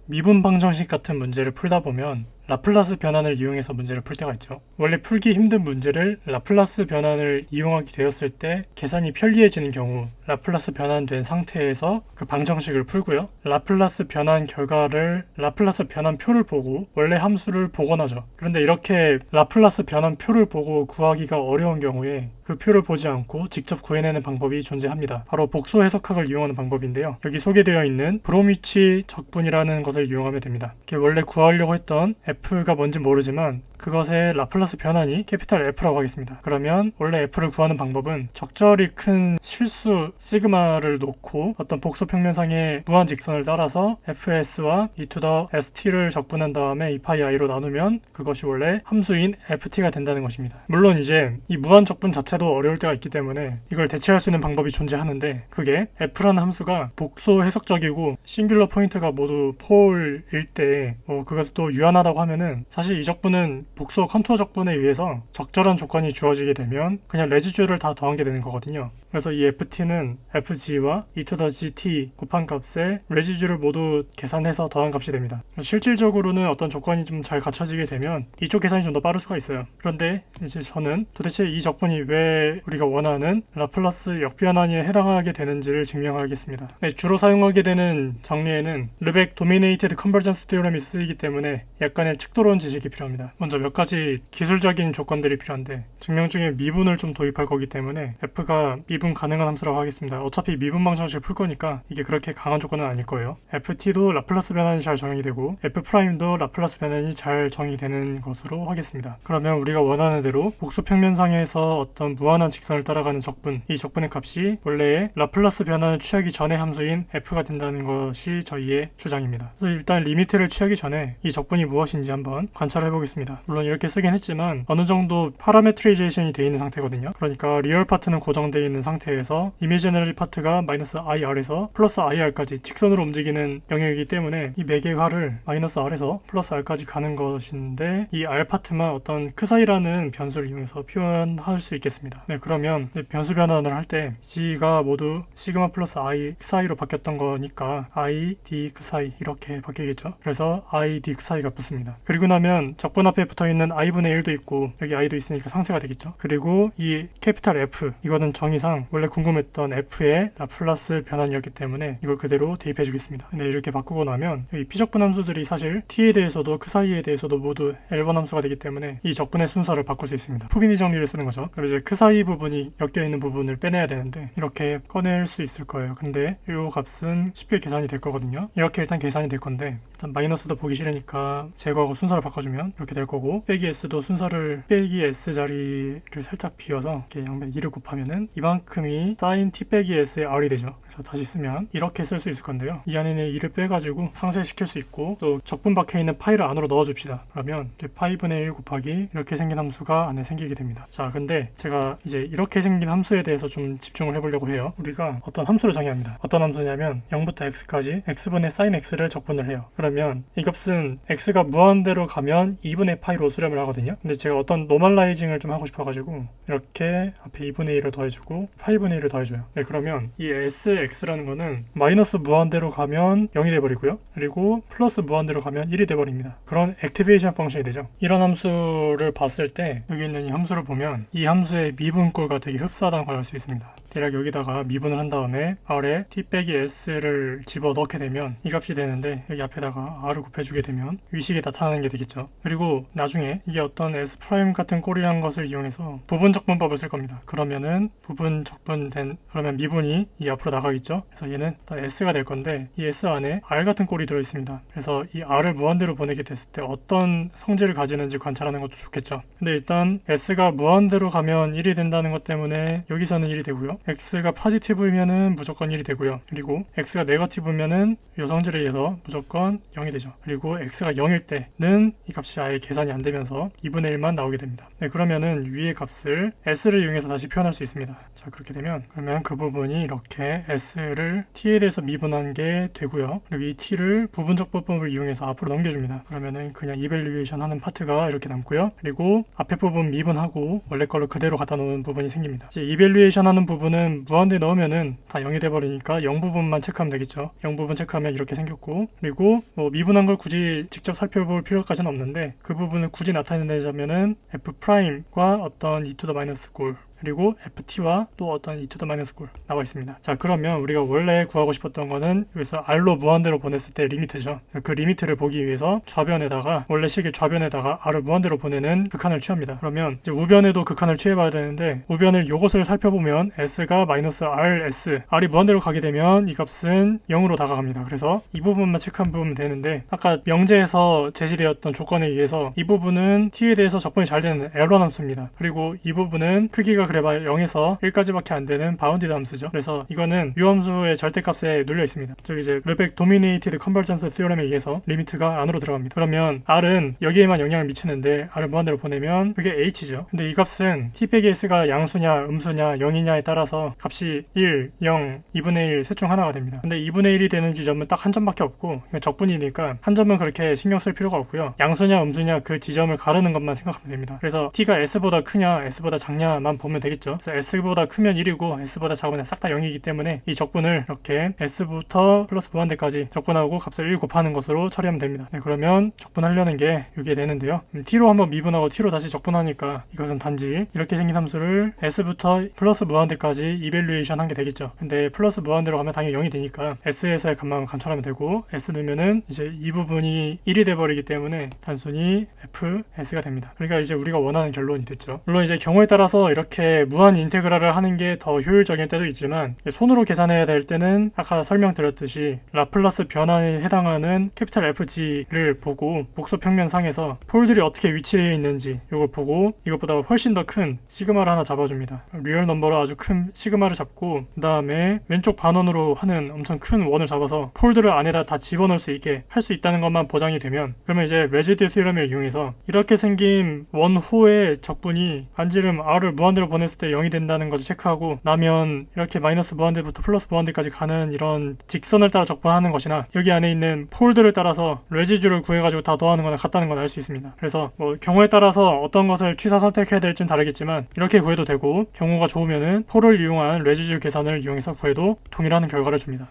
미분 방정식 같은 문제를 풀다 보면 라플라스 변환을 이용해서 문제를 풀 때가 있죠. 원래 풀기 힘든 문제를 라플라스 변환을 이용하게 되었을 때 계산이 편리해지는 경우 라플라스 변환된 상태에서 그 방정식을 풀고요. 라플라스 변환 결과를 라플라스 변환표를 보고 원래 함수를 복원하죠. 그런데 이렇게 라플라스 변환표를 보고 구하기가 어려운 경우에 그 표를 보지 않고 직접 구해내는 방법이 존재합니다. 바로 복소 해석학을 이용하는 방법인데요. 여기 소개되어 있는 브로미치 적분이라는 것을 이용하면 됩니다. 이게 원래 구하려고 했던 f가 뭔지 모르지만 그것의 라플라스 변환이 캐피탈 F라고 하겠습니다. 그러면 원래 F를 구하는 방법은 적절히 큰 실수 시그마를 놓고 어떤 복소 평면상의 무한 직선을 따라서 fs와 e to the st를 적분한 다음에 2파이 i로 나누면 그것이 원래 함수인 ft가 된다는 것입니다. 물론 이제 이 무한 적분 자체도 어려울 때가 있기 때문에 이걸 대체할 수 있는 방법이 존재하는데 그게 f라는 함수가 복소 해석적이고 싱귤러 포인트가 모두 폴일 때 그것도 유한하다고 하면은 사실 이 적분은 복소 컨투어 적분에 의해서 적절한 조건이 주어지게 되면 그냥 레지듀를 다 더한 게 되는 거거든요. 그래서 이 ft는 fg와 e to the gt 곱한 값에 레지듀를 모두 계산해서 더한 값이 됩니다. 실질적으로는 어떤 조건이 좀 잘 갖춰지게 되면 이쪽 계산이 좀 더 빠를 수가 있어요. 그런데 이제 저는 도대체 이 적분이 왜 우리가 원하는 라플라스 역변환에 해당하게 되는지를 증명하겠습니다. 네, 주로 사용하게 되는 정리에는 르벡 도미네이티드 컨버전스 테오렘이 쓰이기 때문에 약간의 측도로운 지식이 필요합니다. 먼저 몇 가지 기술적인 조건들이 필요한데 증명 중에 미분을 좀 도입할 거기 때문에 f가 미분 가능한 함수라고 하겠습니다. 어차피 미분 방정식을 풀 거니까 이게 그렇게 강한 조건은 아닐 거예요. ft도 라플라스 변환이 잘 정의되고 f'도 라플라스 변환이 잘 정의되는 것으로 하겠습니다. 그러면 우리가 원하는 대로 복수 평면상에서 어떤 무한한 직선을 따라가는 적분, 이 적분의 값이 원래의 라플라스 변환을 취하기 전의 함수인 f가 된다는 것이 저희의 주장입니다. 그래서 일단 리미트를 취하기 전에 이 적분이 무엇인지 한번 관찰해 보겠습니다. 물론 이렇게 쓰긴 했지만 어느 정도 파라메트리제이션이 되어 있는 상태거든요. 그러니까 리얼 파트는 고정되어 있는 상태에서 이미지너리 파트가 마이너스 ir에서 플러스 ir까지 직선으로 움직이는 영역이기 때문에 이 매개화를 마이너스 r에서 플러스 r까지 가는 것인데 이 r 파트만 어떤 크사이라는 변수를 이용해서 표현할 수 있겠습니다. 네, 그러면 변수 변환을 할 때 g가 모두 시그마 플러스 i 크사이로 바뀌었던 거니까 i d 크사이 이렇게 바뀌겠죠. 그래서 i d 크사이가 붙습니다. 그리고 나면 적분 앞에 붙어있는 i분의 1도 있고 여기 i도 있으니까 상쇄가 되겠죠. 그리고 이 캐피탈 F 이거는 정의상 원래 궁금했던 F의 라플라스 변환이었기 때문에 이걸 그대로 대입해 주겠습니다. 근데 이렇게 바꾸고 나면 이 피적분 함수들이 사실 t에 대해서도 크사이에 대해서도 모두 L1 함수가 되기 때문에 이 적분의 순서를 바꿀 수 있습니다. 푸비니 정리를 쓰는 거죠. 그럼 이제 크사이 부분이 엮여있는 부분을 빼내야 되는데 이렇게 꺼낼 수 있을 거예요. 근데 이 값은 쉽게 계산이 될 거거든요. 이렇게 일단 계산이 될 건데 일단 마이너스도 보기 싫으니까 제거하고 순서를 바꿔주면 이렇게 될 거고 빼기 s도 순서를 빼기 s 자리를 살짝 비워서 이렇게 양변 2를 곱하면은 이만큼이 sin t 빼기 s의 r이 되죠. 그래서 다시 쓰면 이렇게 쓸 수 있을 건데요. 이 안에 있는 2를 빼가지고 상쇄시킬 수 있고 또 적분 밖에 있는 파이를 안으로 넣어줍시다. 그러면 파이분의 1 곱하기 이렇게 생긴 함수가 안에 생기게 됩니다. 자, 근데 제가 이제 이렇게 생긴 함수에 대해서 좀 집중을 해보려고 해요. 우리가 어떤 함수를 정의합니다. 어떤 함수냐면 0부터 x까지 x분의 sin x를 적분을 해요. 그러면 이 값은 x가 무한대로 가면 2분의 파이로 수렴을 하거든요. 근데 제가 어떤 노멀라이징을 좀 하고 싶어가지고 이렇게 앞에 2분의 1을 더해주고 파이분의 1을 더해줘요. 네, 그러면 이 sx라는 거는 마이너스 무한대로 가면 0이 돼버리고요. 그리고 플러스 무한대로 가면 1이 돼버립니다. 그런 액티베이션 펑션이 되죠. 이런 함수를 봤을 때 여기 있는 이 함수를 보면 이 함수의 미분꼴과 되게 흡사하다는 걸 알 수 있습니다. 대략 여기다가 미분을 한 다음에 r에 t 빼기 s를 집어넣게 되면 이 값이 되는데 여기 앞에다가 r을 곱해주게 되면 위식이 나타나는 게 되겠죠. 그리고 나중에 이게 어떤 s 프라임 같은 꼴이라는 것을 이용해서 부분적분법을 쓸 겁니다. 그러면은 부분적분된 그러면 미분이 이 앞으로 나가겠죠. 그래서 얘는 s가 될 건데 이 s 안에 r 같은 꼴이 들어있습니다. 그래서 이 r을 무한대로 보내게 됐을 때 어떤 성질을 가지는지 관찰하는 것도 좋겠죠. 근데 일단 s가 무한대로 가면 1이 된다는 것 때문에 여기서는 1이 되고요. x가 포지티브이면은 무조건 1이 되고요. 그리고 x가 네거티브면은 이 성질에 의해서 무조건 0이 되죠. 그리고 x가 0일 때는 이 값이 아예 계산이 안 되면서 2분의 1만 나오게 됩니다. 네, 그러면은 위의 값을 s를 이용해서 다시 표현할 수 있습니다. 자, 그렇게 되면 그러면 그 부분이 이렇게 s를 t에 대해서 미분한 게 되고요. 그리고 이 t를 부분적분법을 이용해서 앞으로 넘겨줍니다. 그러면은 그냥 이밸류에이션 하는 파트가 이렇게 남고요. 그리고 앞에 부분 미분하고 원래 걸로 그대로 갖다 놓은 부분이 생깁니다. 이제 이밸류에이션 하는 부분은 이거는 무한대 넣으면은 다 0이 돼버리니까 0 부분만 체크하면 되겠죠. 0 부분 체크하면 이렇게 생겼고, 그리고 뭐 미분한 걸 굳이 직접 살펴볼 필요까지는 없는데 그 부분을 굳이 나타내자면은 F'과 어떤 e to the minus 골, 그리고 ft와 또 어떤 e to the minus 골 나와 있습니다. 자, 그러면 우리가 원래 구하고 싶었던 거는 여기서 r로 무한대로 보냈을 때 리미트죠. 그 리미트를 보기 위해서 좌변에다가, 원래 식의 좌변에다가 r을 무한대로 보내는 극한을 취합니다. 그러면 이제 우변에도 극한을 취해봐야 되는데, 우변을 요것을 살펴보면 s가 마이너스 rs, r이 무한대로 가게 되면 이 값은 0으로 다가갑니다. 그래서 이 부분만 체크하면 되는데, 아까 명제에서 제시되었던 조건에 의해서 이 부분은 t에 대해서 적분이 잘 되는 에러 함수입니다. 그리고 이 부분은 크기가 그래봐야 0에서 1까지밖에 안 되는 바운디드 함수죠. 그래서 이거는 유 함수의 절대값에 눌려 있습니다. 저기 이제 르벡 도미네이티드 컨버전스 티오렘에 의해서 리미트가 안으로 들어갑니다. 그러면 r은 여기에만 영향을 미치는데 r을 무한대로 보내면 그게 h죠. 근데 이 값은 t 빼기 s가 양수냐 음수냐 0이냐에 따라서 값이 1, 0, 2분의 1 셋 중 하나가 됩니다. 근데 2분의 1이 되는 지점은 딱 한 점밖에 없고, 이건 적분이니까 한 점은 그렇게 신경 쓸 필요가 없고요. 양수냐 음수냐 그 지점을 가르는 것만 생각하면 됩니다. 그래서 t가 s보다 크냐 s보다 작냐만 보면 되겠죠. 그래서 s보다 크면 1이고 s보다 작으면 싹 다 0이기 때문에 이 적분을 이렇게 s부터 플러스 무한대까지 적분하고 값을 1 곱하는 것으로 처리하면 됩니다. 네, 그러면 적분하려는 게 이게 되는데요. t로 한번 미분하고 t로 다시 적분하니까 이것은 단지 이렇게 생긴 함수를 s부터 플러스 무한대까지 이밸류에이션 한 게 되겠죠. 근데 플러스 무한대로 가면 당연히 0이 되니까 s에서의 값만 관찰하면 되고, s 넣으면은 이제 이 부분이 1이 돼버리기 때문에 단순히 fs가 됩니다. 그러니까 이제 우리가 원하는 결론이 됐죠. 물론 이제 경우에 따라서 이렇게 무한 인테그랄을 하는 게 더 효율적일 때도 있지만, 손으로 계산해야 될 때는 아까 설명드렸듯이 라플라스 변환에 해당하는 캐피탈 FG를 보고 복소 평면상에서 폴들이 어떻게 위치되어 있는지 이걸 보고 이것보다 훨씬 더 큰 시그마를 하나 잡아줍니다. 리얼 넘버로 아주 큰 시그마를 잡고, 그 다음에 왼쪽 반원으로 하는 엄청 큰 원을 잡아서 폴드를 안에다 다 집어넣을 수 있게 할 수 있다는 것만 보장이 되면, 그러면 이제 레지듀 티어럼을 이용해서 이렇게 생긴 원호의 적분이 반지름 r을 무한대로 보냈을 때 0이 된다는 것을 체크하고 나면, 이렇게 마이너스 무한대부터 플러스 무한대까지 가는 이런 직선을 따라 적분하는 것이나 여기 안에 있는 폴드를 따라서 레지듀를 구해가지고 다 더하는 거나 같다는 걸 알 수 있습니다. 그래서 뭐 경우에 따라서 어떤 것을 취사 선택해야 될지는 다르겠지만 이렇게 구해도 되고, 경우가 좋으면은 폴을 이용한 레지듀 계산을 이용해서 구해도 동일한 결과를 줍니다.